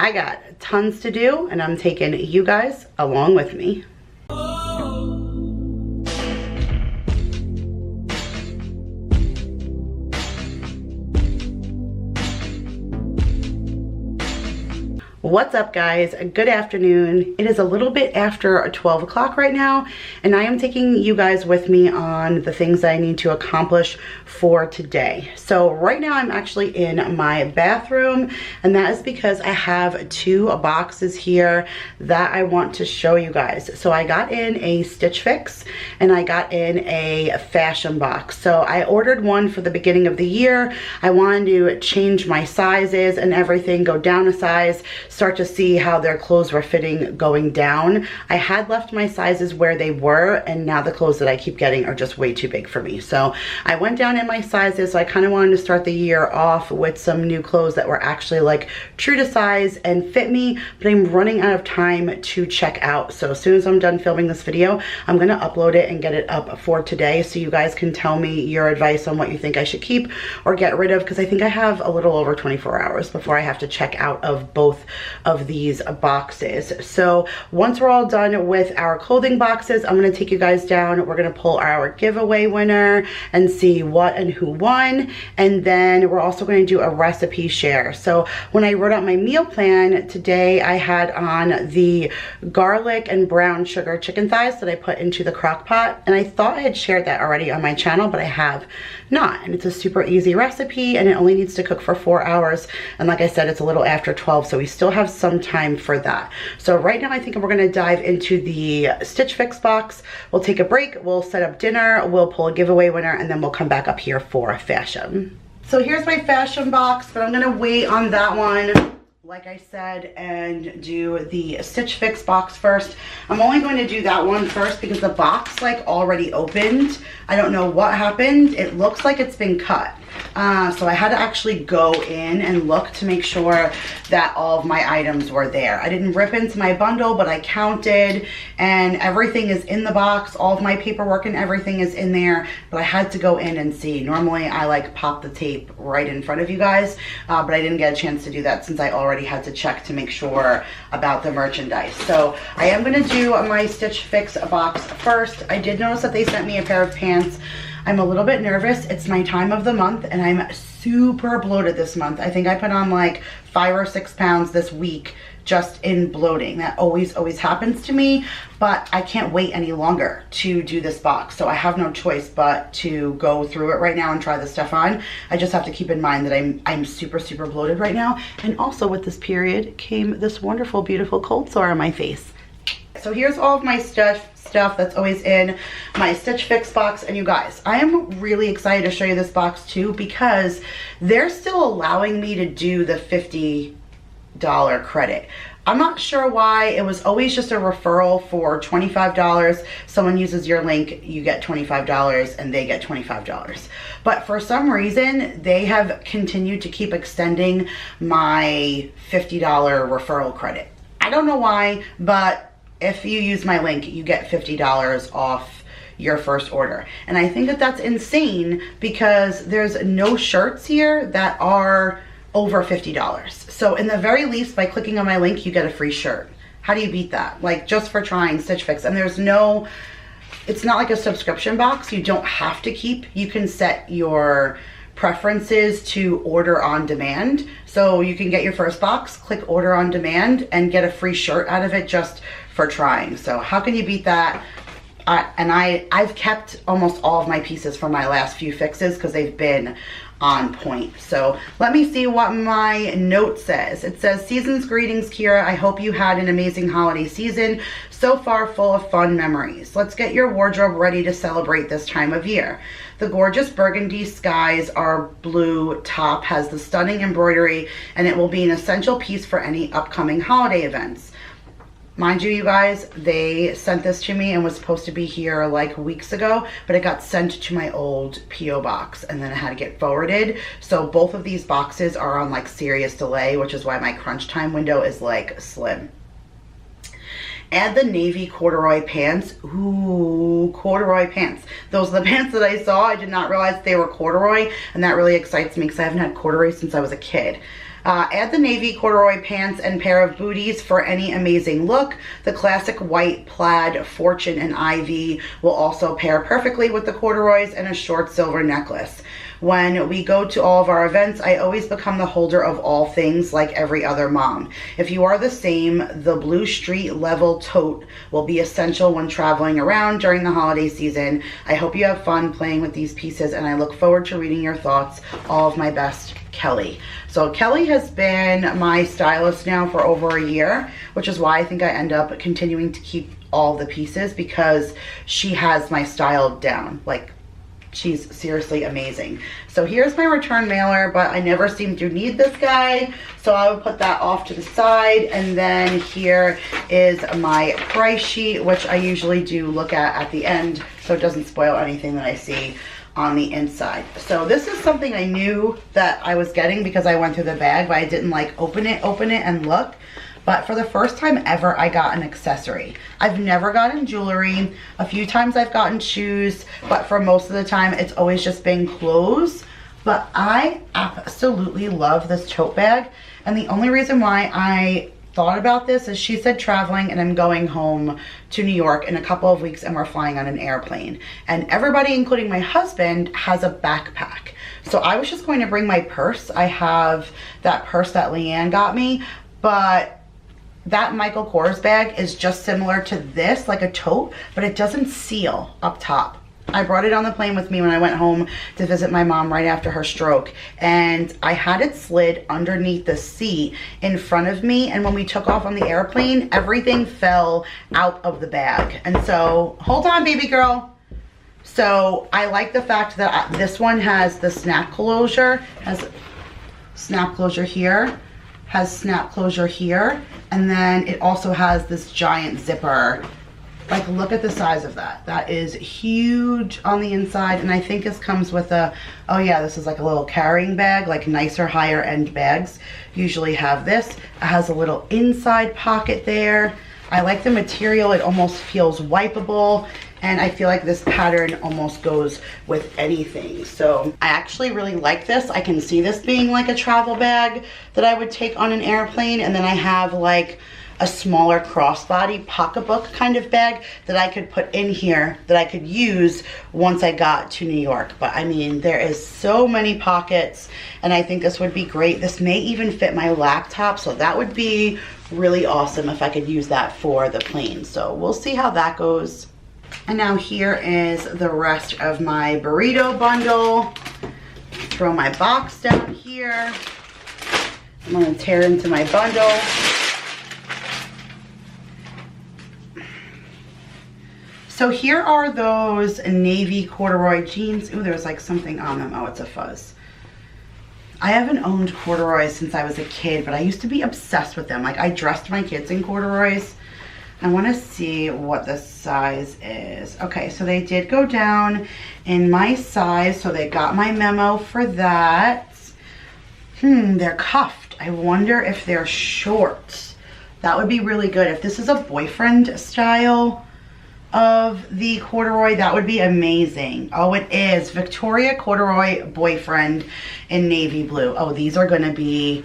I got tons to do, and I'm taking you guys along with me. What's up, guys? Good afternoon. It is a little bit after 12 o'clock right now, and I am taking you guys with me on the things that I need to accomplish for today. So right now I'm actually in my bathroom, and that is because I have two boxes here that I want to show you guys. So I got in a Stitch Fix and I got in a fashion box. So I ordered one for the beginning of the year. I wanted to change my sizes and everything, go down a size, start to see how their clothes were fitting going down. I had left my sizes where they were, and now the clothes that I keep getting are just way too big for me. So I went down in my sizes. So I kind of wanted to start the year off with some new clothes that were actually like true to size and fit me, but I'm running out of time to check out. So as soon as I'm done filming this video, I'm gonna upload it and get it up for today, so you guys can tell me your advice on what you think I should keep or get rid of, because I think I have a little over 24 hours before I have to check out of both of these boxes. So once we're all done with our clothing boxes, I'm going to take you guys down. We're going to pull our giveaway winner and see what and who won, and then we're also going to do a recipe share. So when I wrote out my meal plan today, I had on the garlic and brown sugar chicken thighs that I put into the crock pot, and I thought I had shared that already on my channel, but I have not. And it's a super easy recipe, and it only needs to cook for 4 hours, and like I said, it's a little after 12, so we still have some time for that. So right now I think we're going to dive into the Stitch Fix box. We'll take a break, we'll set up dinner, we'll pull a giveaway winner, and then we'll come back up here for fashion. So here's my fashion box, but I'm going to wait on that one, like I said, and do the Stitch Fix box first. I'm only going to do that one first because the box like already opened. I don't know what happened. It looks like it's been cut. So I had to actually go in and look to make sure that all of my items were there. I didn't rip into my bundle, but I counted and everything is in the box. All of my paperwork and everything is in there, but I had to go in and see. Normally I like pop the tape right in front of you guys, but I didn't get a chance to do that since I already had to check to make sure about the merchandise. So I am going to do my Stitch Fix box first. I did notice that they sent me a pair of pants. I'm a little bit nervous. It's my time of the month and I'm super bloated this month. I think I put on like 5 or 6 pounds this week just in bloating. That always happens to me, but I can't wait any longer to do this box. So I have no choice but to go through it right now and try this stuff on. I just have to keep in mind that I'm super bloated right now. And also with this period came this wonderful, beautiful cold sore on my face. So here's all of my stuff that's always in my Stitch Fix box. And you guys, I am really excited to show you this box too, because they're still allowing me to do the $50 credit. I'm not sure why. It was always just a referral for $25. Someone uses your link, you get $25 and they get $25. But for some reason, they have continued to keep extending my $50 referral credit. I don't know why, but if you use my link, you get $50 off your first order. And I think that that's insane because there's no shirts here that are over $50. So in the very least, by clicking on my link, you get a free shirt. How do you beat that? Like, just for trying Stitch Fix. And there's no, it's not like a subscription box. You don't have to keep. You can set your preferences to order on demand. So you can get your first box, click order on demand, and get a free shirt out of it just for trying. So how can you beat that? I've kept almost all of my pieces from my last few fixes because they've been on point. So let me see what my note says. It says, season's greetings, Kira. I hope you had an amazing holiday season. So far full of fun memories. Let's get your wardrobe ready to celebrate this time of year. The gorgeous burgundy skies, our blue top has the stunning embroidery, and it will be an essential piece for any upcoming holiday events. Mind you, you guys, they sent this to me and was supposed to be here like weeks ago, but it got sent to my old P.O. box and then it had to get forwarded. So both of these boxes are on like serious delay, which is why my crunch time window is like slim. Add the navy corduroy pants. Ooh, corduroy pants. Those are the pants that I saw. I did not realize they were corduroy, and that really excites me because I haven't had corduroy since I was a kid. Add the navy corduroy pants and pair of booties for any amazing look. The classic white plaid Fortune and Ivy will also pair perfectly with the corduroys and a short silver necklace. When we go to all of our events, I always become the holder of all things like every other mom. If you are the same, the blue street level tote will be essential when traveling around during the holiday season. I hope you have fun playing with these pieces and I look forward to reading your thoughts. All of my best, Kelly. So Kelly has been my stylist now for over a year, which is why I think I end up continuing to keep all the pieces because she has my style down. Like, she's seriously amazing. So here's my return mailer, but I never seem to need this guy, so I will put that off to the side. And then here is my price sheet, which I usually do look at the end so it doesn't spoil anything that I see on the inside. So this is something I knew that I was getting because I went through the bag, but I didn't like open it and look. But for the first time ever, I got an accessory. I've never gotten jewelry. A few times I've gotten shoes, but for most of the time, it's always just been clothes. But I absolutely love this tote bag. And the only reason why I thought about this is she said traveling and I'm going home to New York in a couple of weeks and we're flying on an airplane. And everybody, including my husband, has a backpack. So I was just going to bring my purse. I have that purse that Leanne got me, but that Michael Kors bag is just similar to this, like a tote, but it doesn't seal up top. I brought it on the plane with me when I went home to visit my mom right after her stroke, and I had it slid underneath the seat in front of me, and when we took off on the airplane, everything fell out of the bag. And so, hold on, baby girl. So I like the fact that this one has the snap closure, has snap closure here, has snap closure here, and then it also has this giant zipper. Like, look at the size of that. That is huge on the inside, and I think this comes with a, oh yeah, this is like a little carrying bag, like nicer higher end bags usually have this. It has a little inside pocket there. I like the material, it almost feels wipeable, and I feel like this pattern almost goes with anything. So I actually really like this. I can see this being like a travel bag that I would take on an airplane, and then I have like a smaller crossbody pocketbook kind of bag that I could put in here that I could use once I got to New York. But I mean, there is so many pockets, and I think this would be great. This may even fit my laptop, so that would be really awesome if I could use that for the plane. So we'll see how that goes. And now here is the rest of my burrito bundle. Throw my box down here. I'm gonna tear into my bundle. So here are those navy corduroy jeans. Ooh, there's like something on them. Oh, it's a fuzz. I haven't owned corduroys since I was a kid, but I used to be obsessed with them. Like, I dressed my kids in corduroys. I want to see what the size is. Okay, so they did go down in my size, so they got my memo for that. They're cuffed. I wonder if they're short. That would be really good. If this is a boyfriend style of the corduroy, that would be amazing. Oh, it is Victoria corduroy boyfriend in navy blue. Oh, these are gonna be,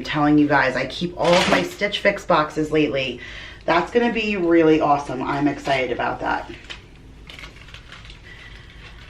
telling you guys, I keep all of my Stitch Fix boxes lately. That's gonna be really awesome. I'm excited about that.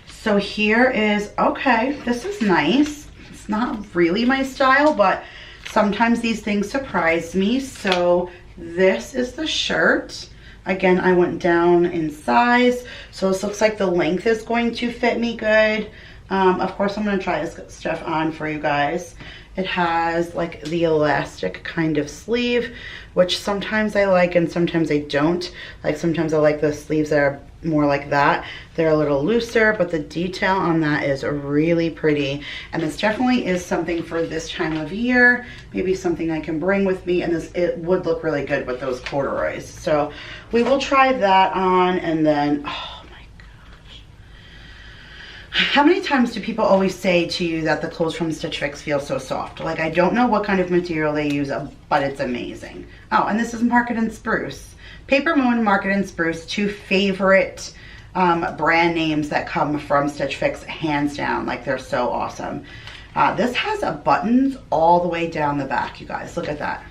So here is, okay, this is nice. It's not really my style, but sometimes these things surprise me. So this is the shirt. Again, I went down in size, so this looks like the length is going to fit me good. Of course, I'm gonna try this stuff on for you guys. It has like the elastic kind of sleeve, which sometimes I like and sometimes I don't. Like, sometimes I like the sleeves that are more like that. They're a little looser, but the detail on that is really pretty. And this definitely is something for this time of year, maybe something I can bring with me, and it would look really good with those corduroys. So we will try that on, and then, oh my gosh. How many times do people always say to you that the clothes from Stitch Fix feel so soft? Like, I don't know what kind of material they use, but it's amazing. Oh, and this is Market and Spruce. Paper Moon, Market and Spruce, two favorite brand names that come from Stitch Fix, hands down. Like, they're so awesome. This has buttons all the way down the back, you guys. Look at that.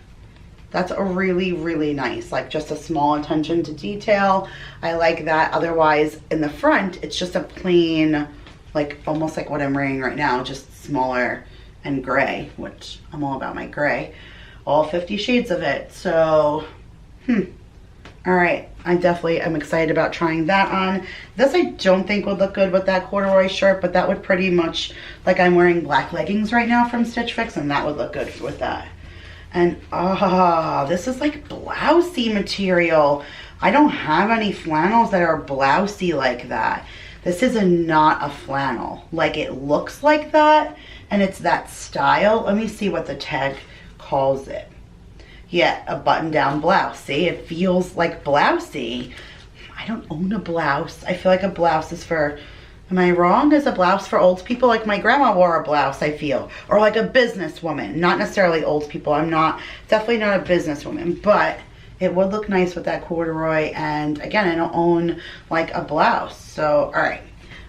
That's a really, really nice, like just a small attention to detail. I like that. Otherwise, in the front, it's just a plain, like almost like what I'm wearing right now, just smaller and gray, which I'm all about my gray. All 50 shades of it. So, all right. I definitely am excited about trying that on. This I don't think would look good with that corduroy shirt, but that would pretty much, like I'm wearing black leggings right now from Stitch Fix, and that would look good with that. And this is like blousey material. I don't have any flannels that are blousey like that. This is not a flannel. Like it looks like that, and it's that style. Let me see what the tag calls it. Yeah, a button-down blouse. See, it feels like blousey. I don't own a blouse. I feel like a blouse is for, am I wrong? Is a blouse for old people? Like my grandma wore a blouse, I feel. Or like a businesswoman. Not necessarily old people. I'm not, definitely not a businesswoman. But it would look nice with that corduroy. And again, I don't own like a blouse. So, all right.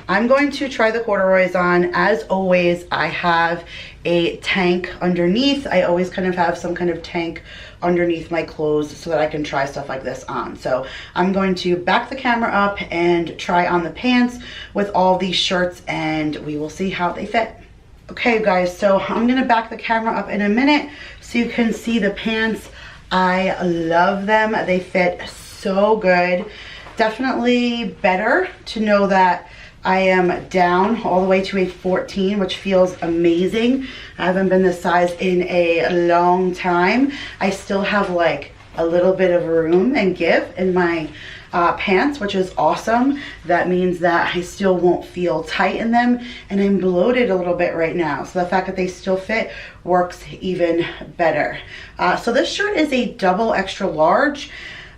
I'm going to try the corduroys on. As always, I have a tank underneath. I always kind of have some kind of tank underneath my clothes so that I can try stuff like this on. So I'm going to back the camera up and try on the pants with all these shirts, and we will see how they fit. Okay guys, so I'm gonna back the camera up in a minute so you can see the pants. I love them. They fit so good. Definitely better to know that I am down all the way to a 14, which feels amazing. I haven't been this size in a long time. I still have like a little bit of room and give in my pants, which is awesome. That means that I still won't feel tight in them, and I'm bloated a little bit right now. So the fact that they still fit works even better. So this shirt is a double extra large.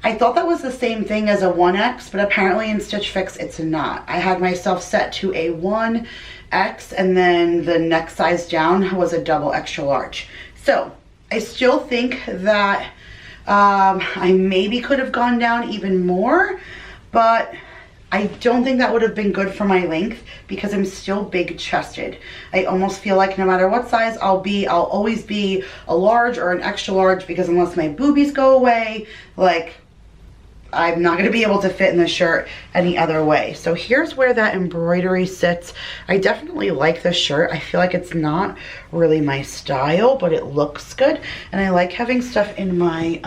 I thought that was the same thing as a 1X, but apparently in Stitch Fix it's not. I had myself set to a 1X, and then the next size down was a double extra large. So I still think that I maybe could have gone down even more, but I don't think that would have been good for my length because I'm still big chested. I almost feel like no matter what size I'll always be a large or an extra large, because unless my boobies go away, like I'm not gonna be able to fit in the shirt any other way. So here's where that embroidery sits. I definitely like this shirt. I feel like it's not really my style, but it looks good. And I like having stuff in my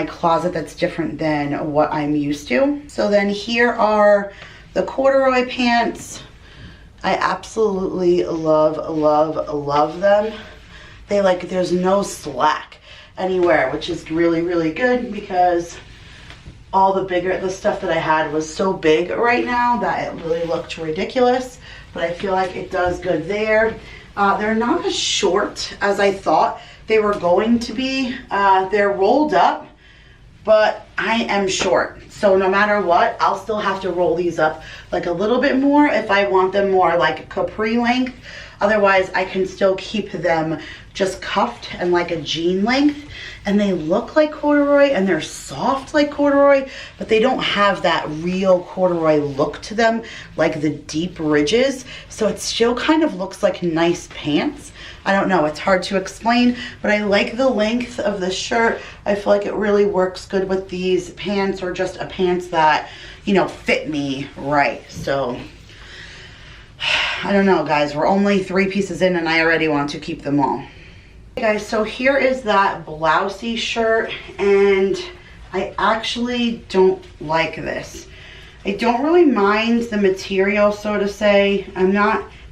closet that's different than what I'm used to. So then here are the corduroy pants. I absolutely love, love, love them. They like, there's no slack anywhere, which is really, really good, because all the stuff that I had was so big right now that it really looked ridiculous, but I feel like it does good there. They're not as short as I thought they were going to be. They're rolled up, but I am short. So no matter what, I'll still have to roll these up like a little bit more if I want them more like capri length. Otherwise, I can still keep them just cuffed and like a jean length. And they look like corduroy and they're soft like corduroy, but they don't have that real corduroy look to them, like the deep ridges. So it still kind of looks like nice pants. I don't know, it's hard to explain, but I like the length of the shirt. I feel like it really works good with these pants, or just a pants that, you know, fit me right. So I don't know, guys, we're only 3 pieces in and I already want to keep them all. Okay guys, so here is that blousey shirt, and I actually don't like this. I don't really mind the material, so to say.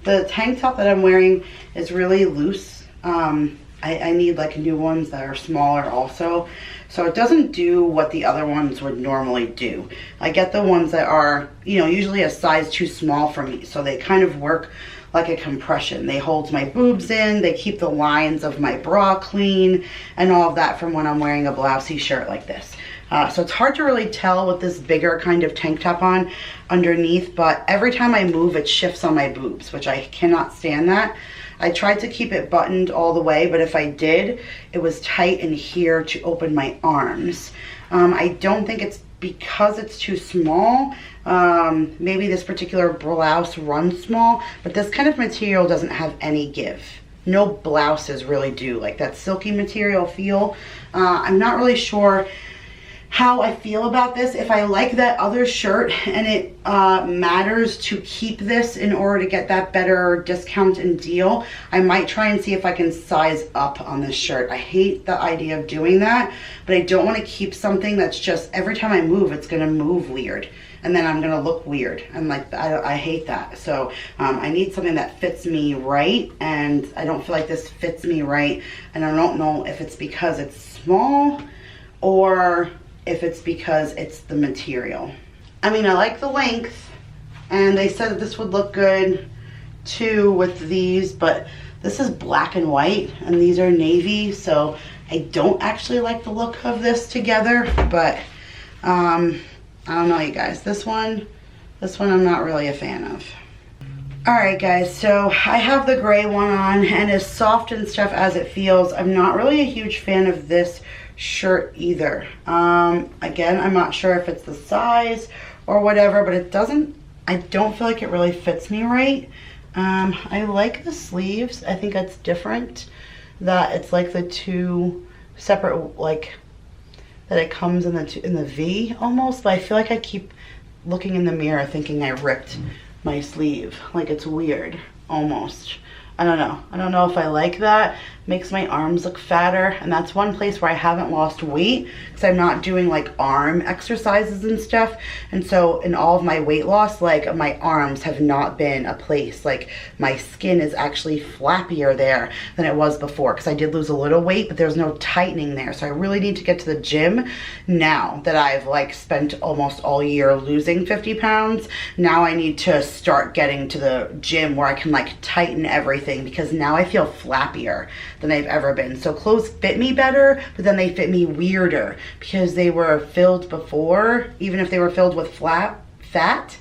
The tank top that I'm wearing is really loose. I need like new ones that are smaller also. So it doesn't do what the other ones would normally do. I get the ones that are, you know, usually a size too small for me. So they kind of work like a compression. They hold my boobs in, they keep the lines of my bra clean, and all of that from when I'm wearing a blousey shirt like this. So it's hard to really tell with this bigger kind of tank top on underneath, but every time I move it shifts on my boobs, which I cannot stand that. I tried to keep it buttoned all the way, but if I did, it was tight in here to open my arms. I don't think it's because it's too small. Maybe this particular blouse runs small, but this kind of material doesn't have any give. No blouses really do, like that silky material feel. I'm not really sure how I feel about this. If I like that other shirt and it matters to keep this in order to get that better discount and deal, I might try and see if I can size up on this shirt. I hate the idea of doing that, but I don't want to keep something that's just every time I move, it's going to move weird. And then I'm going to look weird. I'm like, I hate that. So I need something that fits me right. And I don't feel like this fits me right. And I don't know if it's because it's small or if it's because it's the material. I mean, I like the length, and they said that this would look good too with these, but this is black and white and these are navy, so I don't actually like the look of this together. But I don't know, you guys, this one I'm not really a fan of. All right, guys, so I have the gray one on, and as soft and stuff as it feels, I'm not really a huge fan of this shirt either. Again, I'm not sure if it's the size or whatever, but I don't feel like it really fits me right. I like the sleeves. I think that's different, that it's like the two separate, like that it comes in the V almost, but I feel like I keep looking in the mirror thinking I ripped my sleeve. Like, it's weird almost. I don't know if I like that. Makes my arms look fatter, and that's one place where I haven't lost weight because I'm not doing like arm exercises and stuff. And so in all of my weight loss, like, my arms have not been a place. Like, my skin is actually flappier there than it was before, because I did lose a little weight, but there's no tightening there. So I really need to get to the gym now that I've like spent almost all year losing 50 pounds. Now I need to start getting to the gym where I can like tighten everything, because now I feel flappier than I've ever been. So clothes fit me better, but then they fit me weirder because they were filled before. Even if they were filled with fat,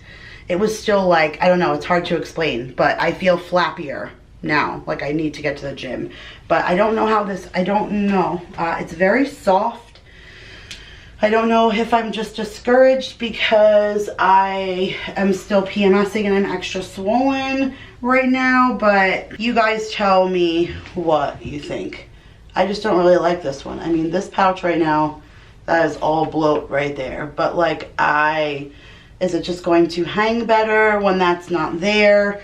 it was still like, I don't know, it's hard to explain, but I feel flappier now. Like, I need to get to the gym, but I don't know how this, I don't know. It's very soft. I don't know if I'm just discouraged because I am still PMSing and I'm extra swollen right now, but you guys tell me what you think. I just don't really like this one. I mean, this pouch right now, that is all bloat right there, but like, is it just going to hang better when that's not there?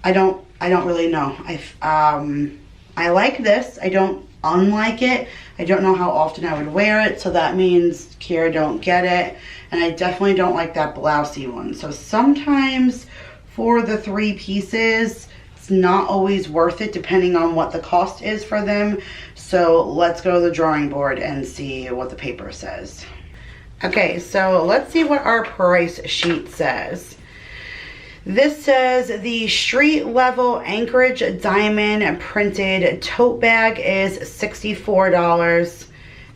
I don't really know. I like this. I don't unlike it. I don't know how often I would wear it, so that means Kiera don't get it. And I definitely don't like that blousey one. So sometimes for the 3 pieces, it's not always worth it depending on what the cost is for them. So let's go to the drawing board and see what the paper says. Okay, so let's see what our price sheet says. This says the street level Anchorage diamond printed tote bag is $64.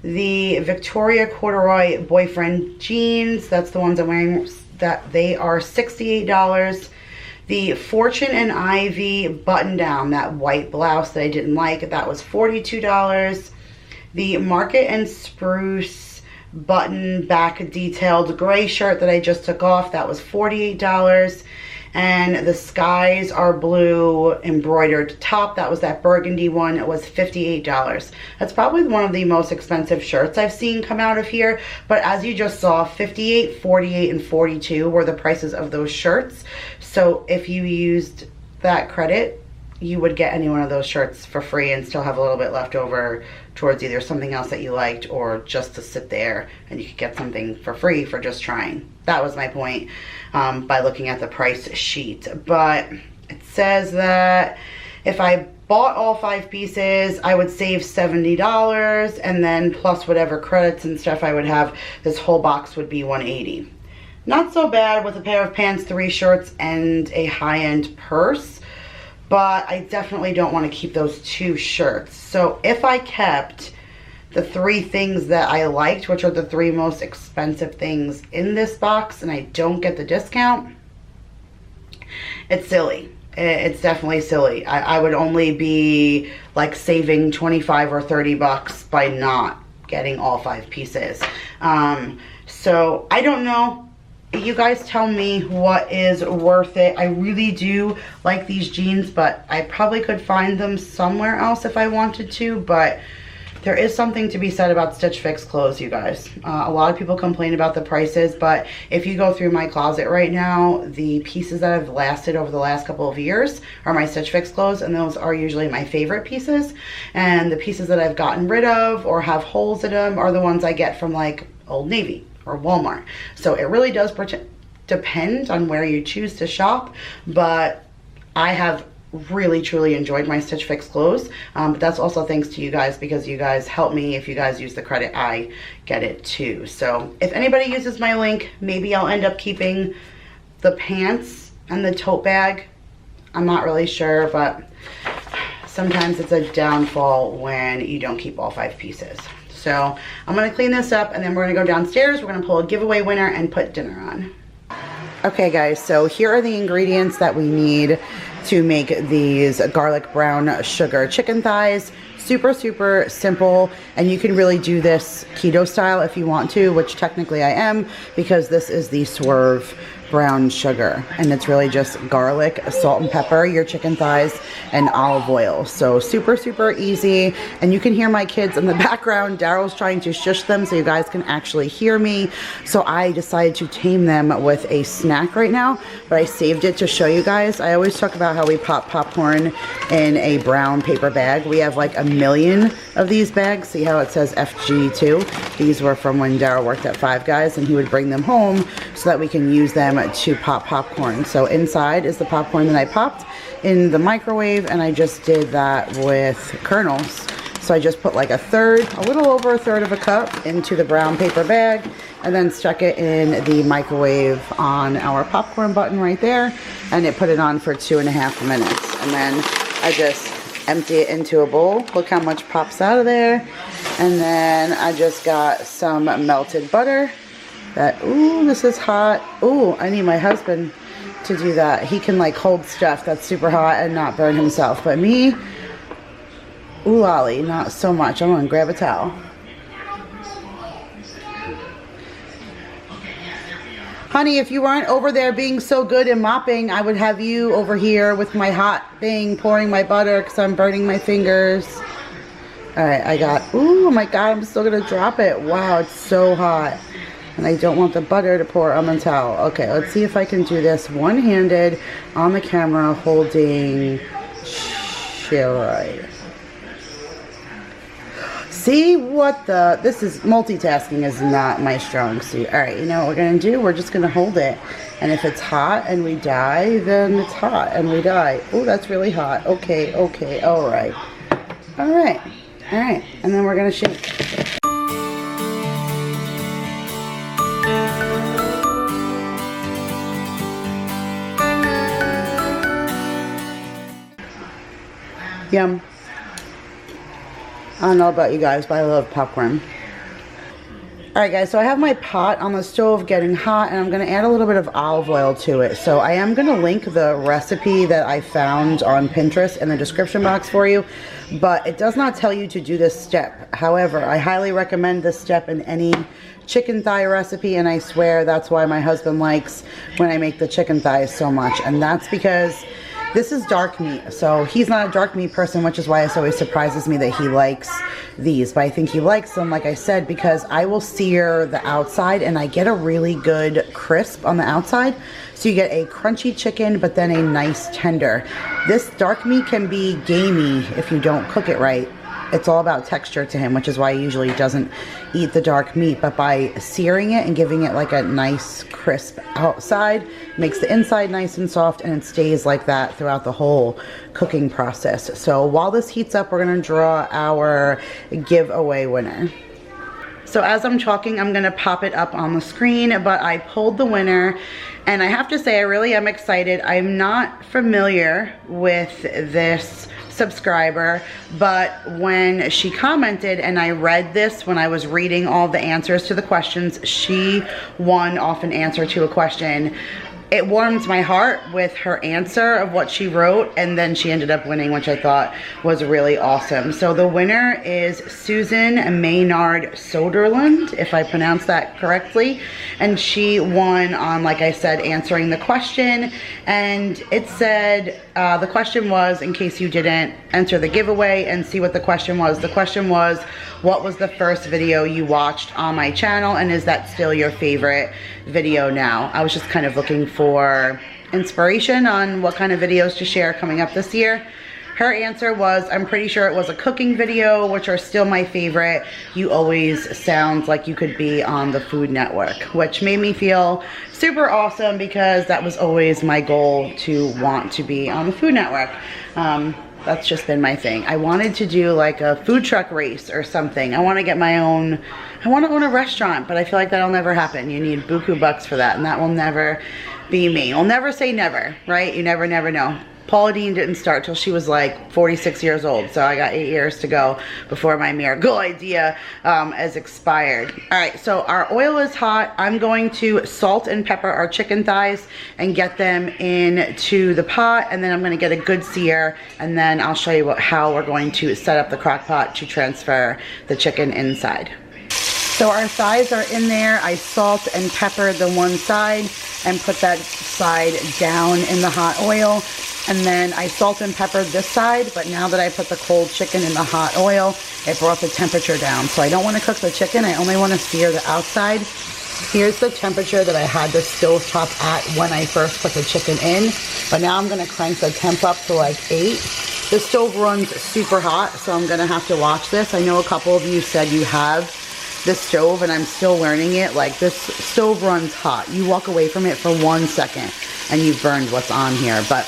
The Victoria corduroy boyfriend jeans, that's the ones I'm wearing, that they are $68. The Fortune and Ivy button down, that white blouse that I didn't like, that was $42. The Market and Spruce button back detailed gray shirt that I just took off, that was $48. And the Skies Are Blue embroidered top, that was that burgundy one, it was $58. That's probably one of the most expensive shirts I've seen come out of here, but as you just saw, $58, $48, and $42 were the prices of those shirts. So if you used that credit, you would get any one of those shirts for free and still have a little bit left over towards either something else that you liked or just to sit there and you could get something for free for just trying. That was my point by looking at the price sheet. But it says that if I bought all 5 pieces, I would save $70, and then plus whatever credits and stuff I would have, this whole box would be $180. Not so bad with a pair of pants, 3 shirts, and a high-end purse. But I definitely don't want to keep those 2 shirts. So if I kept the 3 things that I liked, which are the 3 most expensive things in this box, and I don't get the discount, it's silly. it's definitely silly. I would only be like saving 25 or 30 bucks by not getting all 5 pieces. So I don't know. You guys tell me what is worth it. I really do like these jeans, but I probably could find them somewhere else if I wanted to, but there is something to be said about Stitch Fix clothes, you guys. A lot of people complain about the prices, but if you go through my closet right now, the pieces that have lasted over the last couple of years are my Stitch Fix clothes, and those are usually my favorite pieces. And the pieces that I've gotten rid of or have holes in them are the ones I get from like Old Navy or Walmart. So it really does depend on where you choose to shop, but I have really truly enjoyed my Stitch Fix clothes, but that's also thanks to you guys, because you guys help me. If you guys use the credit, I get it too. So if anybody uses my link, maybe I'll end up keeping the pants and the tote bag. I'm not really sure, but sometimes it's a downfall when you don't keep all 5 pieces. So I'm gonna clean this up, and then we're gonna go downstairs. We're gonna pull a giveaway winner and put dinner on. Okay guys, so here are the ingredients that we need to make these garlic brown sugar chicken thighs. Super, super simple, and you can really do this keto style if you want to, which technically I am, because this is the Swerve brown sugar, and it's really just garlic, salt and pepper, your chicken thighs, and olive oil. So super, super easy. And you can hear my kids in the background. Daryl's trying to shush them so you guys can actually hear me. So I decided to tame them with a snack right now, but I saved it to show you guys. I always talk about how we pop popcorn in a brown paper bag. We have like a million of these bags. See how it says FG2? These were from when Daryl worked at Five Guys, and he would bring them home so that we can use them to pop popcorn. So inside is the popcorn that I popped in the microwave, and I just did that with kernels. So I just put like a little over a third of a cup into the brown paper bag, and then stuck it in the microwave on our popcorn button right there, and it put it on for 2.5 minutes. And then I just empty it into a bowl. Look how much pops out of there. And then I just got some melted butter. Ooh, this is hot. Ooh, I need my husband to do that. He can like hold stuff that's super hot and not burn himself. But me, ooh lolly, not so much. I'm gonna grab a towel. Honey, if you weren't over there being so good and mopping, I would have you over here with my hot thing, pouring my butter because I'm burning my fingers. All right, I got, ooh, my God, I'm still gonna drop it. Wow, it's so hot. And I don't want the butter to pour on the towel. Okay, let's see if I can do this one-handed on the camera holding chili. See what this is, multitasking is not my strong suit. All right, you know what we're gonna do? We're just gonna hold it. And if it's hot and we die, then it's hot and we die. Oh, that's really hot. Okay, okay, all right. All right, all right. And then we're gonna shake. Yum. I don't know about you guys, but I love popcorn. Alright guys, so I have my pot on the stove getting hot, and I'm going to add a little bit of olive oil to it. So I am going to link the recipe that I found on Pinterest in the description box for you, but it does not tell you to do this step. However, I highly recommend this step in any chicken thigh recipe, and I swear that's why my husband likes when I make the chicken thighs so much, and that's because this is dark meat. So he's not a dark meat person, which is why it always surprises me that he likes these. But I think he likes them, like I said, because I will sear the outside and I get a really good crisp on the outside. So you get a crunchy chicken, but then a nice tender. This dark meat can be gamey if you don't cook it right. It's all about texture to him, which is why he usually doesn't eat the dark meat. But by searing it and giving it like a nice crisp outside, makes the inside nice and soft, and it stays like that throughout the whole cooking process. So while this heats up, we're gonna draw our giveaway winner. So as I'm talking, I'm gonna pop it up on the screen, but I pulled the winner, and I have to say I really am excited. I'm not familiar with this subscriber, but when she commented and I read this, when I was reading all the answers to the questions, she won off an answer to a question. it warmed my heart with her answer of what she wrote, and then she ended up winning, which I thought was really awesome. So the winner is Susan Maynard Soderlund, if I pronounced that correctly, and she won on, like I said, answering the question. And it said, the question was, in case you didn't enter the giveaway and see what the question was what was the first video you watched on my channel, and is that still your favorite video now? I was just kind of looking for inspiration on what kind of videos to share coming up this year. Her answer was, I'm pretty sure it was a cooking video, which are still my favorite. You always sound like you could be on the Food Network, which made me feel super awesome because that was always my goal, to want to be on the Food Network. That's just been my thing. I wanted to do like a food truck race or something. I want to get my own, I want to own a restaurant, but I feel like that'll never happen. You need buku bucks for that, and that will never be me. I'll never say never, right? You never know. Paula Deen didn't start till she was like 46 years old, so I got 8 years to go before my miracle idea has expired. All right, so our oil is hot. I'm going to salt and pepper our chicken thighs and get them into the pot, and then I'm gonna get a good sear, and then I'll show you how we're going to set up the crock pot to transfer the chicken inside. So our thighs are in there. I salt and pepper the one side and put that side down in the hot oil. And then I salt and peppered this side, but now that I put the cold chicken in the hot oil, it brought the temperature down. So I don't want to cook the chicken, I only want to sear the outside. Here's the temperature that I had the stove top at when I first put the chicken in, but now I'm going to crank the temp up to like 8. The stove runs super hot, so I'm going to have to watch this. I know a couple of you said you have this stove, and I'm still learning it. Like, this stove runs hot. You walk away from it for 1 second and you've burned what's on here, but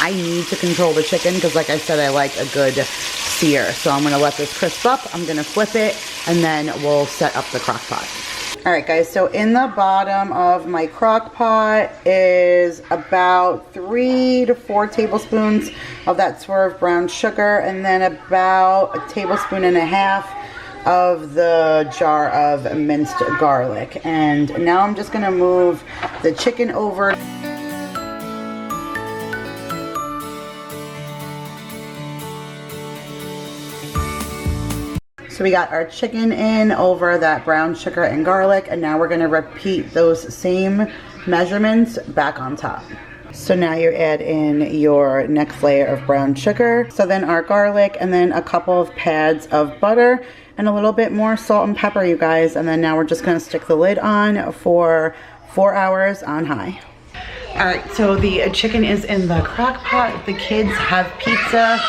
I need to control the chicken because, like I said, I like a good sear. So I'm going to let this crisp up. I'm going to flip it, and then we'll set up the crock pot. All right, guys, so in the bottom of my crock pot is about 3 to 4 tablespoons of that Swerve brown sugar, and then about 1.5 tablespoons of the jar of minced garlic. And now I'm just going to move the chicken over. So we got our chicken in over that brown sugar and garlic, and now we're going to repeat those same measurements back on top. So now you add in your next layer of brown sugar, so then our garlic, and then a couple of pads of butter, and a little bit more salt and pepper, you guys. And then now we're just going to stick the lid on for 4 hours on high. All right, so the chicken is in the crock pot. The kids have pizza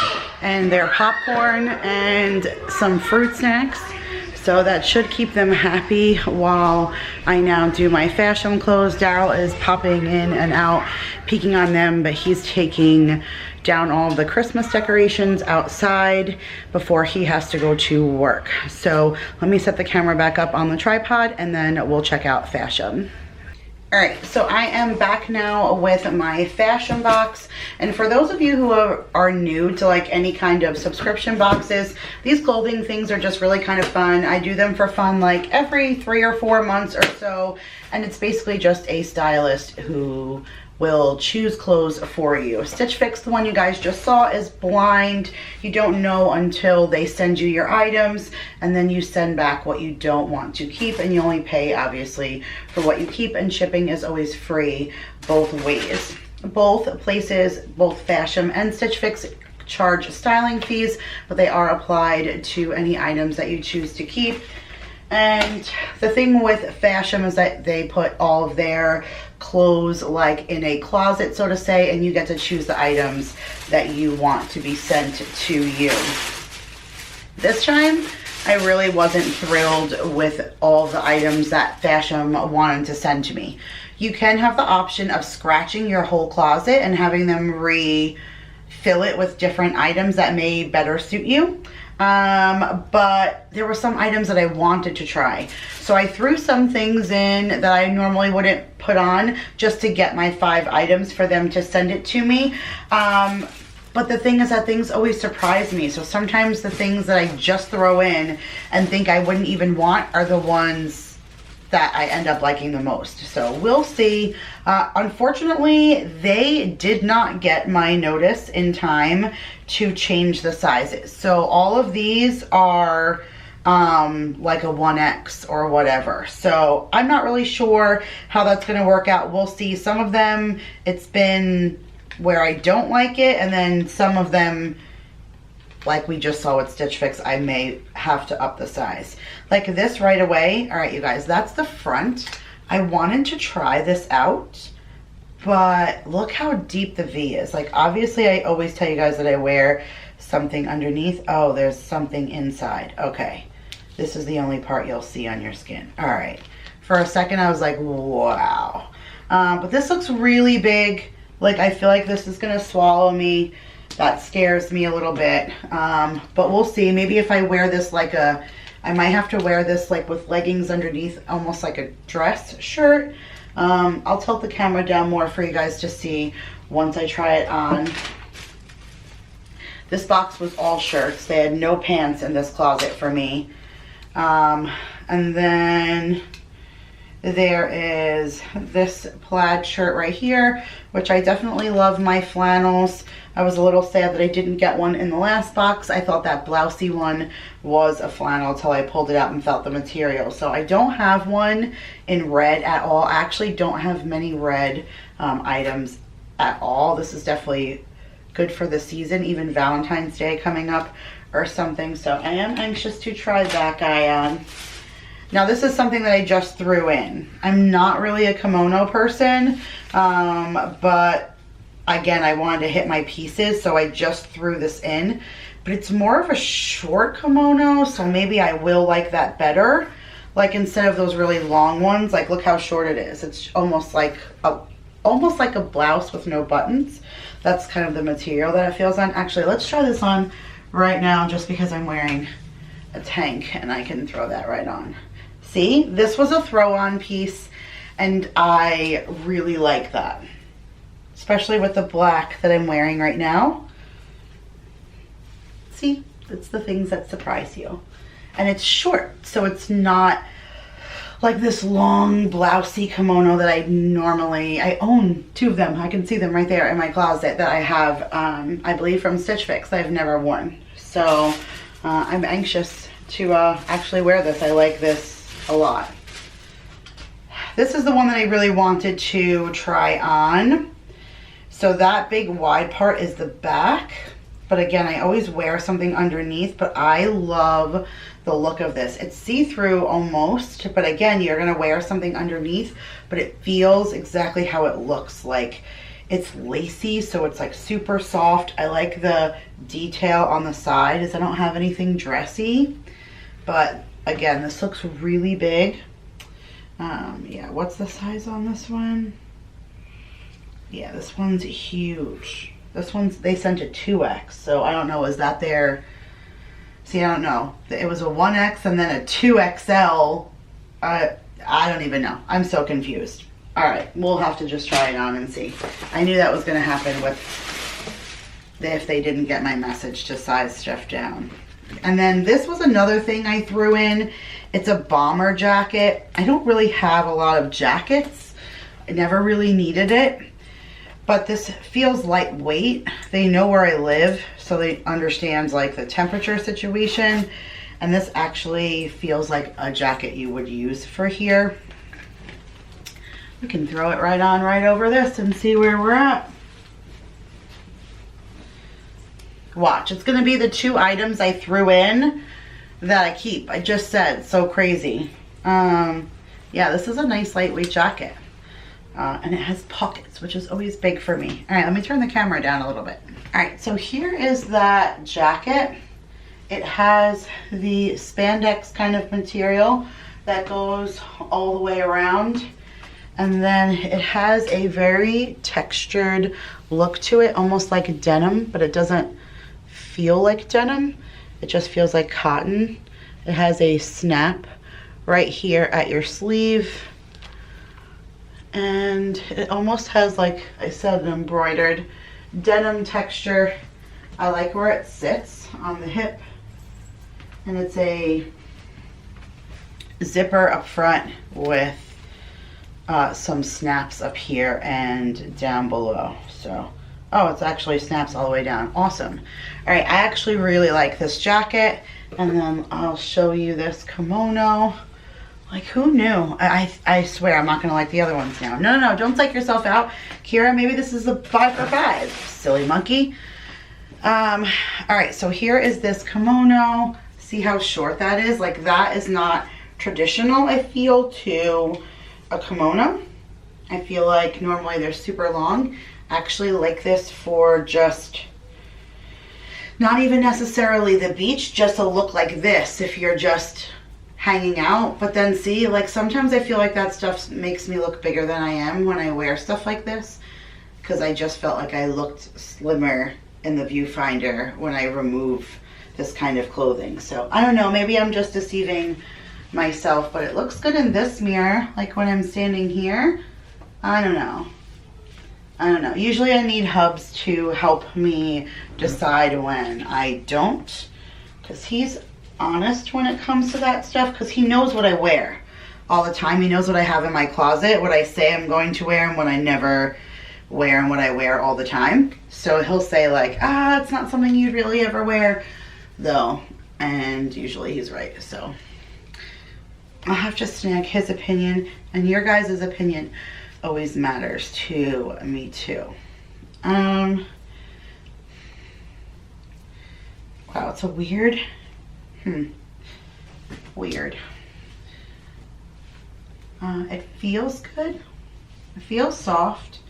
and their popcorn and some fruit snacks, so that should keep them happy while I now do my fashion clothes. Daryl is popping in and out, peeking on them, but he's taking down all of the Christmas decorations outside before he has to go to work. So let me set the camera back up on the tripod, and then we'll check out fashion. All right, so I am back now with my fashion box. And for those of you who are new to like any kind of subscription boxes, these clothing things are just really kind of fun. I do them for fun like every 3 or 4 months or so. And it's basically just a stylist who will choose clothes for you. Stitch Fix, the one you guys just saw, is blind. You don't know until they send you your items, and then you send back what you don't want to keep, and you only pay obviously for what you keep, and shipping is always free both ways. Both places, both Fashion and Stitch Fix, charge styling fees, but they are applied to any items that you choose to keep. And the thing with Fashion is that they put all of their clothes like in a closet, so to say, and you get to choose the items that you want to be sent to you. This time, I really wasn't thrilled with all the items that Fashion wanted to send to me. You can have the option of scratching your whole closet and having them refill it with different items that may better suit you. But there were some items that I wanted to try. So I threw some things in that I normally wouldn't put on just to get my 5 items for them to send it to me. But the thing is that things always surprise me. So sometimes the things that I just throw in and think I wouldn't even want are the ones that I end up liking the most. So we'll see. Unfortunately, they did not get my notice in time to change the sizes. So all of these are like a 1X or whatever. So I'm not really sure how that's going to work out. We'll see. Some of them, it's been where I don't like it, and then some of them, like we just saw with Stitch Fix, I may have to up the size. Like this right away. All right, you guys, that's the front. I wanted to try this out, but look how deep the V is. Like, obviously, I always tell you guys that I wear something underneath. Oh, there's something inside. Okay, this is the only part you'll see on your skin. All right, for a second, I was like, wow. But this looks really big. Like, I feel like this is gonna swallow me. That scares me a little bit, but we'll see. Maybe if I wear this like I might have to wear this like with leggings underneath, almost like a dress shirt. I'll tilt the camera down more for you guys to see once I try it on. This box was all shirts. They had no pants in this closet for me. And then there is this plaid shirt right here, which I definitely love my flannels. I was a little sad that I didn't get one in the last box. I thought that blousey one was a flannel until I pulled it out and felt the material. So I don't have one in red at all. I actually don't have many red items at all. This is definitely good for the season, even Valentine's Day coming up or something. So I am anxious to try that guy on. Now this is something that I just threw in. I'm not really a kimono person, but again, I wanted to hit my pieces, so I just threw this in. But it's more of a short kimono, so maybe I will like that better. Like, instead of those really long ones, like look how short it is. It's almost like a blouse with no buttons. That's kind of the material that it feels on. Actually, let's try this on right now just because I'm wearing a tank and I can throw that right on. See, this was a throw-on piece and I really like that. Especially with the black that I'm wearing right now. See, it's the things that surprise you. And it's short, so it's not like this long blousey kimono that I own 2 of them. I can see them right there in my closet that I have, I believe from Stitch Fix, that I've never worn. So I'm anxious to actually wear this. I like this a lot. This is the one that I really wanted to try on. So that big wide part is the back, but again, I always wear something underneath, but I love the look of this. It's see-through almost, but again, you're gonna wear something underneath, but it feels exactly how it looks like. It's lacy, so it's like super soft. I like the detail on the side as I don't have anything dressy, but again, this looks really big. Yeah, what's the size on this one? Yeah, this one's huge. This one's, they sent a 2X, so I don't know, is that their, see, I don't know. It was a 1X and then a 2XL. I don't even know. I'm so confused. All right, we'll have to just try it on and see. I knew that was gonna happen with, if they didn't get my message to size stuff down. And then this was another thing I threw in. It's a bomber jacket. I don't really have a lot of jackets. I never really needed it. But this feels lightweight. They know where I live, so they understand like the temperature situation. And this actually feels like a jacket you would use for here. We can throw it right on right over this and see where we're at. Watch, it's gonna be the 2 items I threw in that I keep. I just said, so crazy. Yeah, this is a nice lightweight jacket. And it has pockets, which is always big for me. All right, let me turn the camera down a little bit. All right, so here is that jacket. It has the spandex kind of material that goes all the way around. And then it has a very textured look to it, almost like denim, but it doesn't feel like denim. It just feels like cotton. It has a snap right here at your sleeve. And it almost has, like I said, an embroidered denim texture. I like where it sits on the hip. And it's a zipper up front with some snaps up here and down below. So, oh, it's actually snaps all the way down. Awesome. All right, I actually really like this jacket. And then I'll show you this kimono. Like, who knew? I swear I'm not gonna like the other ones now. No, don't psych yourself out. Kiera, maybe this is a 5 for 5. Silly monkey. All right, so here is this kimono. See how short that is? Like, that is not traditional, I feel, to a kimono. I feel like normally they're super long. I actually like this for just, not even necessarily the beach, just a look like this if you're just hanging out. But then see, like sometimes I feel like that stuff makes me look bigger than I am when I wear stuff like this, because I just felt like I looked slimmer in the viewfinder when I remove this kind of clothing. So I don't know, maybe I'm just deceiving myself, but it looks good in this mirror, like when I'm standing here. I don't know. Usually I need Hubs to help me decide when I don't, because he's honest when it comes to that stuff, because he knows what I wear all the time. He knows what I have in my closet, what I say I'm going to wear and what I never wear and what I wear all the time. So he'll say like, it's not something you'd really ever wear though, and usually he's right. So I'll have to snag his opinion, and your guys' opinion always matters to me too. Wow, it's a weird, weird. It feels good. It feels soft.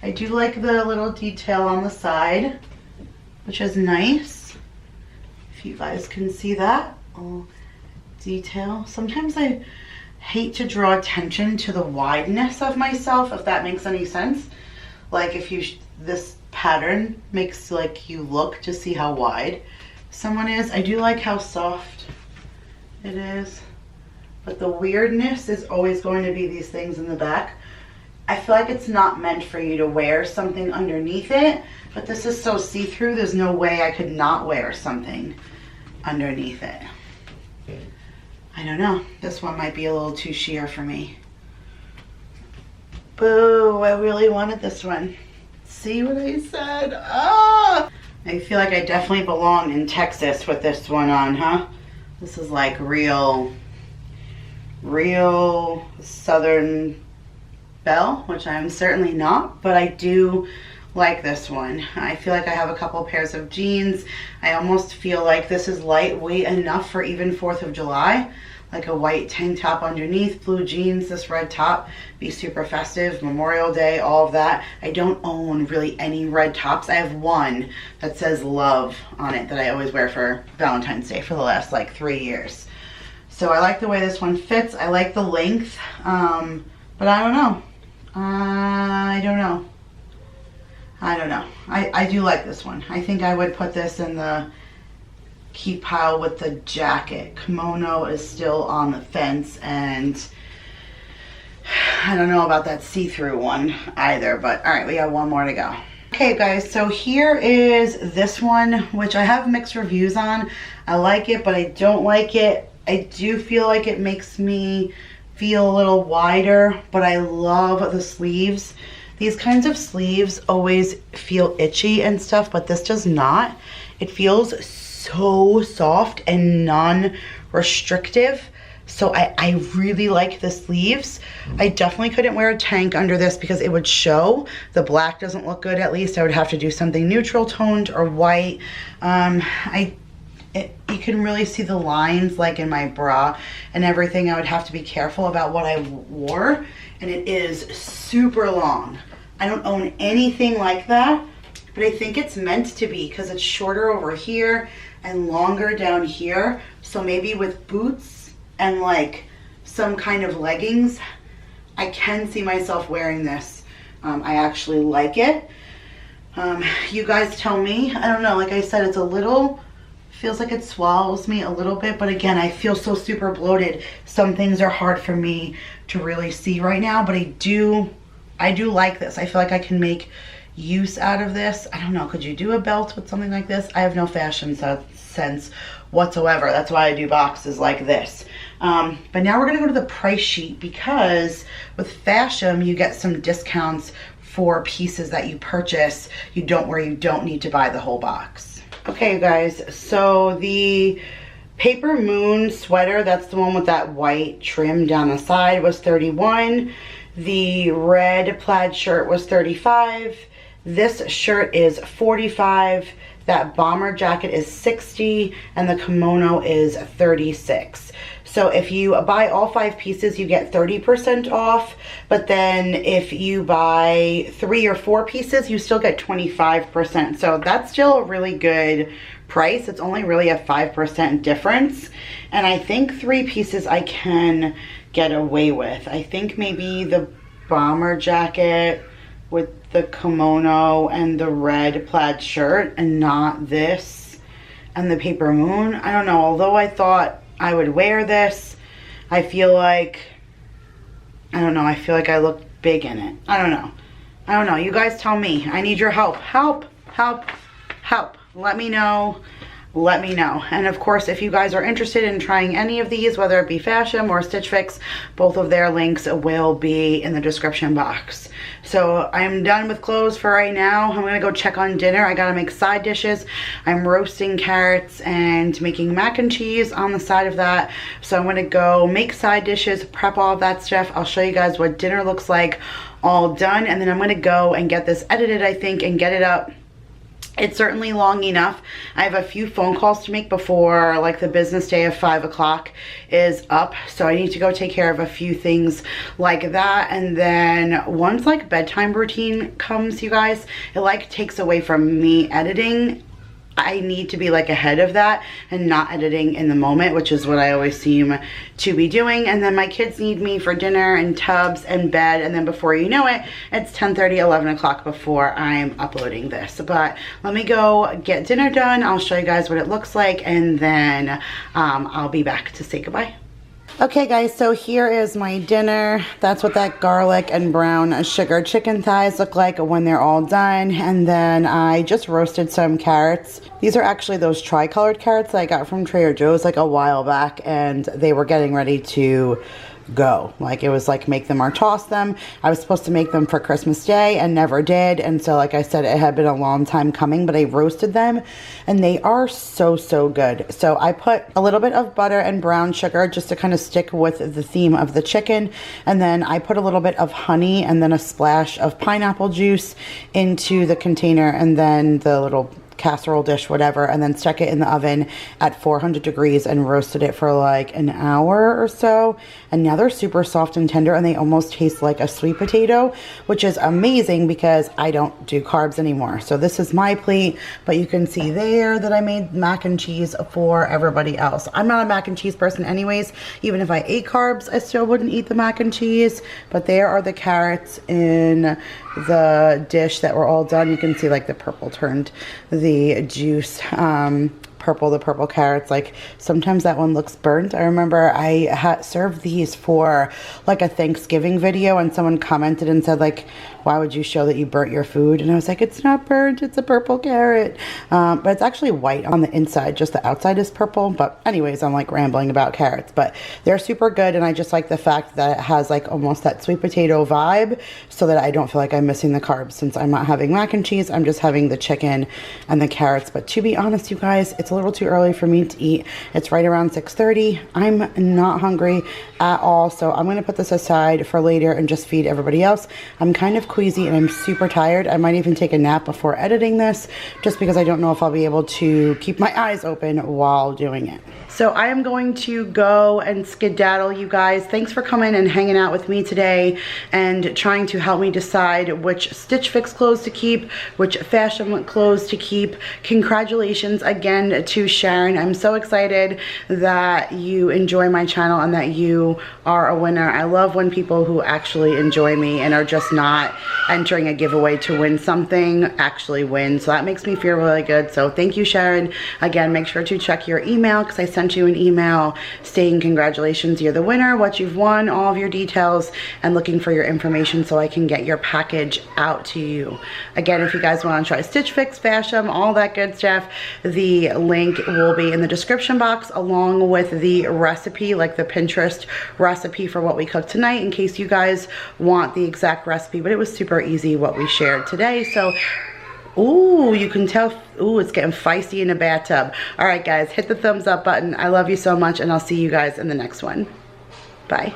I do like the little detail on the side, which is nice. If you guys can see that little detail. Sometimes I hate to draw attention to the wideness of myself, if that makes any sense. Like if you, this pattern makes like you look to see how wide someone is. I do like how soft it is, but the weirdness is always going to be these things in the back. I feel like it's not meant for you to wear something underneath it, but this is so see-through, there's no way I could not wear something underneath it. I don't know. This one might be a little too sheer for me. Boo, I really wanted this one. See what I said? Ah! I feel like I definitely belong in Texas with this one on, huh? This is like real Southern Belle, which I'm certainly not, but I do like this one. I feel like I have a couple pairs of jeans. I almost feel like this is lightweight enough for even 4th of July. Like a white tank top underneath, blue jeans, this red top, be super festive, Memorial Day, all of that. I don't own really any red tops. I have one that says love on it that I always wear for Valentine's Day for the last like 3 years. So I like the way this one fits. I like the length, but I don't know. I don't know. I do like this one. I think I would put this in the keep pile with the jacket. Kimono is still on the fence, and I don't know about that see-through one either, but all right, we got one more to go. Okay guys, so here is this one, which I have mixed reviews on. I like it, but I don't like it. I do feel like it makes me feel a little wider, but I love the sleeves. These kinds of sleeves always feel itchy and stuff, but this does not. It feels so soft and non-restrictive. So I really like the sleeves. I definitely couldn't wear a tank under this because it would show. The black doesn't look good, at least. I would have to do something neutral toned or white. You can really see the lines like in my bra and everything. I would have to be careful about what I wore, and it is super long. I don't own anything like that, but I think it's meant to be because it's shorter over here and longer down here. So maybe with boots and like some kind of leggings, I can see myself wearing this. I actually like it. You guys tell me. I don't know, like I said, it's a little, feels like it swallows me a little bit, but again, I feel so super bloated. Some things are hard for me to really see right now, but I do like this. I feel like I can make use out of this. I don't know, could you do a belt with something like this? I have no fashion sense whatsoever. That's why I do boxes like this. But now we're gonna go to the price sheet, because with Fashion you get some discounts for pieces that you purchase where you don't need to buy the whole box. Okay, you guys, so the Paper Moon sweater, that's the one with that white trim down the side, was $31. The red plaid shirt was $35. This shirt is $45. That bomber jacket is $60, and the kimono is $36. So if you buy all 5 pieces, you get 30% off, but then if you buy 3 or 4 pieces, you still get 25%. So that's still a really good price. It's only really a 5% difference, and I think 3 pieces I can get away with. I think maybe the bomber jacket with the kimono and the red plaid shirt, and not this and the Paper Moon. I don't know, although I thought I would wear this, I feel like, I don't know, I feel like I look big in it. I don't know, you guys tell me. I need your help. Help. Let me know. And of course, if you guys are interested in trying any of these, whether it be Fashion or Stitch Fix, both of their links will be in the description box. So I'm done with clothes for right now. I'm gonna go check on dinner. I gotta make side dishes. I'm roasting carrots and making mac and cheese on the side of that. So I'm gonna go make side dishes, prep all of that stuff. I'll show you guys what dinner looks like all done, and then I'm gonna go and get this edited, I think, and get it up. It's certainly long enough. I have a few phone calls to make before like the business day of 5 o'clock is up. So I need to go take care of a few things like that. And then once like bedtime routine comes, you guys, it like takes away from me editing. I need to be like ahead of that and not editing in the moment, which is what I always seem to be doing. And then my kids need me for dinner and tubs and bed, and then before you know it, it's 10:30, 11 o'clock before I'm uploading this. But let me go get dinner done. I'll show you guys what it looks like, and then I'll be back to say goodbye. Okay guys, so here is my dinner. That's what that garlic and brown sugar chicken thighs look like when they're all done. And then I just roasted some carrots. These are actually those tri-colored carrots that I got from Trader Joe's like a while back, and they were getting ready to go. Like, it was like make them or toss them. I was supposed to make them for Christmas Day and never did, and so like I said, it had been a long time coming, but I roasted them and they are so good. So I put a little bit of butter and brown sugar just to kind of stick with the theme of the chicken, and then I put a little bit of honey and then a splash of pineapple juice into the container, and then the little casserole dish, whatever, and then stuck it in the oven at 400 degrees and roasted it for like an hour or so. And now they're super soft and tender, and they almost taste like a sweet potato, which is amazing because I don't do carbs anymore. So this is my plate, but you can see there that I made mac and cheese for everybody else. I'm not a mac and cheese person anyways. Even if I ate carbs, I still wouldn't eat the mac and cheese. But there are the carrots in the dish that were all done. You can see like the purple turned the juice purple, the purple carrots. Like sometimes that one looks burnt. I remember I had served these for like a Thanksgiving video, and someone commented and said like, why would you show that you burnt your food? And I was like, it's not burnt, it's a purple carrot. But it's actually white on the inside, just the outside is purple. But anyways, I'm like rambling about carrots, but they're super good. And I just like the fact that it has like almost that sweet potato vibe, so that I don't feel like I'm missing the carbs. Since I'm not having mac and cheese, I'm just having the chicken and the carrots. But to be honest, you guys, it's a little too early for me to eat. It's right around 6:30. I'm not hungry at all. So I'm gonna put this aside for later and just feed everybody else. I'm kind of queasy and I'm super tired. I might even take a nap before editing this, just because I don't know if I'll be able to keep my eyes open while doing it. So I am going to go and skedaddle, you guys. Thanks for coming and hanging out with me today and trying to help me decide which Stitch Fix clothes to keep, which Fashion clothes to keep. Congratulations again to Sharon. I'm so excited that you enjoy my channel and that you are a winner. I love when people who actually enjoy me and are just not entering a giveaway to win something actually win. So that makes me feel really good. So thank you, Sharon. Again, make sure to check your email, because I sent you an email saying congratulations, you're the winner, what you've won, all of your details, and looking for your information so I can get your package out to you. Again, if you guys want to try Stitch Fix, Fashion, all that good stuff, the link link will be in the description box along with the recipe, like the Pinterest recipe for what we cooked tonight, in case you guys want the exact recipe. But it was super easy what we shared today. So, ooh, you can tell, ooh, it's getting feisty in a bathtub. All right, guys, hit the thumbs up button. I love you so much, and I'll see you guys in the next one. Bye.